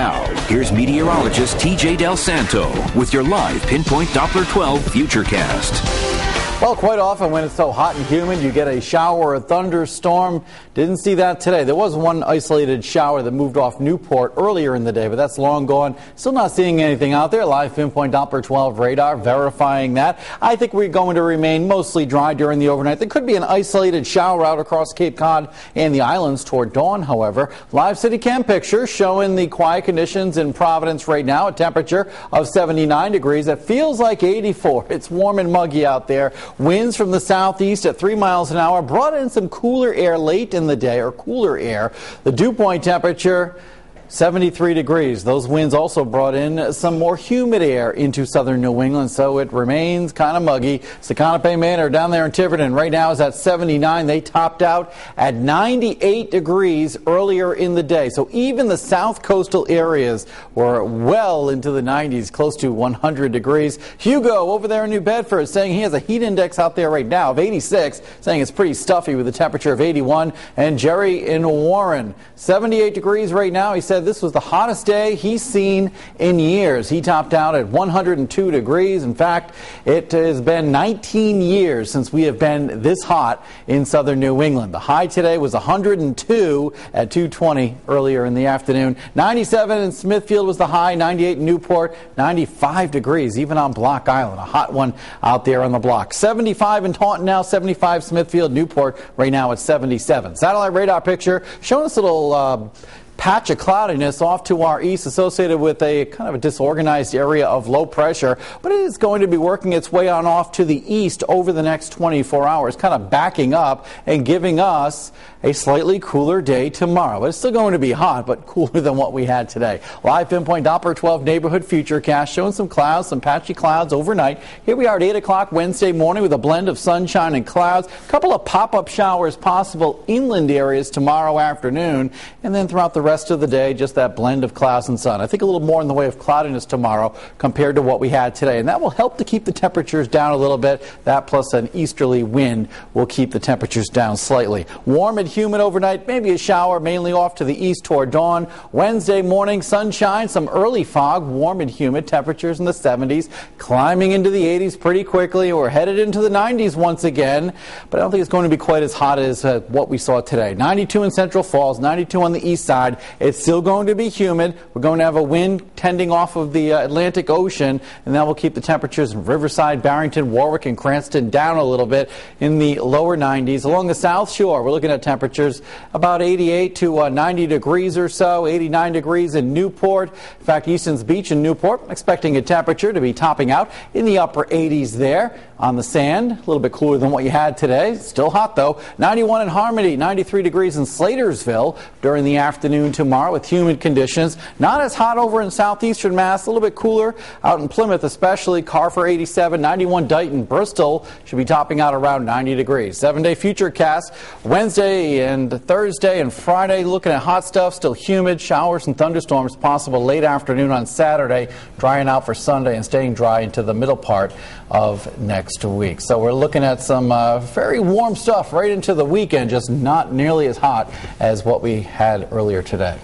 Now, here's meteorologist TJ Del Santo with your live Pinpoint Doppler 12 Futurecast. Well, quite often when it's so hot and humid, you get a shower or a thunderstorm. Didn't see that today. There was one isolated shower that moved off Newport earlier in the day, but that's long gone. Still not seeing anything out there. Live Pinpoint Doppler 12 radar verifying that. I think we're going to remain mostly dry during the overnight. There could be an isolated shower out across Cape Cod and the islands toward dawn, however. Live city cam picture showing the quiet conditions in Providence right now. A temperature of 79 degrees. It feels like 84. It's warm and muggy out there. Winds from the southeast at 3 miles an hour brought in some cooler air late in the day, or cooler air. The dew point temperature 73 degrees. Those winds also brought in some more humid air into southern New England, so it remains kind of muggy. Sacanape Manor down there in Tiverton right now is at 79. They topped out at 98 degrees earlier in the day. So even the south coastal areas were well into the 90s, close to 100 degrees. Hugo over there in New Bedford saying he has a heat index out there right now of 86, saying it's pretty stuffy with a temperature of 81. And Jerry in Warren, 78 degrees right now. He said this was the hottest day he's seen in years. He topped out at 102 degrees. In fact, it has been 19 years since we have been this hot in southern New England. The high today was 102 at 2:20 earlier in the afternoon. 97 in Smithfield was the high, 98 in Newport, 95 degrees even on Block Island, a hot one out there on the block. 75 in Taunton now, 75 Smithfield, Newport right now at 77. Satellite radar picture showing us a little patch of cloudiness off to our east associated with a kind of a disorganized area of low pressure, but it is going to be working its way on off to the east over the next 24 hours, kind of backing up and giving us a slightly cooler day tomorrow. But it's still going to be hot, but cooler than what we had today. Live Pinpoint Doppler 12 Neighborhood Futurecast showing some clouds, some patchy clouds overnight. Here we are at 8 o'clock Wednesday morning with a blend of sunshine and clouds. A couple of pop-up showers possible inland areas tomorrow afternoon, and then throughout the rest of the day, just that blend of clouds and sun. I think a little more in the way of cloudiness tomorrow compared to what we had today, and that will help to keep the temperatures down a little bit. That plus an easterly wind will keep the temperatures down slightly. Warm and humid overnight, maybe a shower mainly off to the east toward dawn. Wednesday morning, sunshine, some early fog, warm and humid, temperatures in the 70s, climbing into the 80s pretty quickly. We're headed into the 90s once again, but I don't think it's going to be quite as hot as what we saw today. 92 in Central Falls, 92 on the east side. It's still going to be humid. We're going to have a wind tending off of the Atlantic Ocean, and that will keep the temperatures in Riverside, Barrington, Warwick, and Cranston down a little bit in the lower 90s. Along the South Shore, we're looking at temperatures about 88 to 90 degrees or so, 89 degrees in Newport. In fact, Easton's Beach in Newport, expecting a temperature to be topping out in the upper 80s there. On the sand, a little bit cooler than what you had today. Still hot, though. 91 in Harmony, 93 degrees in Slatersville during the afternoon tomorrow with humid conditions. Not as hot over in southeastern Mass, a little bit cooler out in Plymouth, especially. Carver 87, 91 Dighton. Bristol should be topping out around 90 degrees. 7-day Futurecast Wednesday and Thursday and Friday. Looking at hot stuff, still humid. Showers and thunderstorms possible late afternoon on Saturday. Drying out for Sunday and staying dry into the middle part of next week. So we're looking at some very warm stuff right into the weekend, just not nearly as hot as what we had earlier today.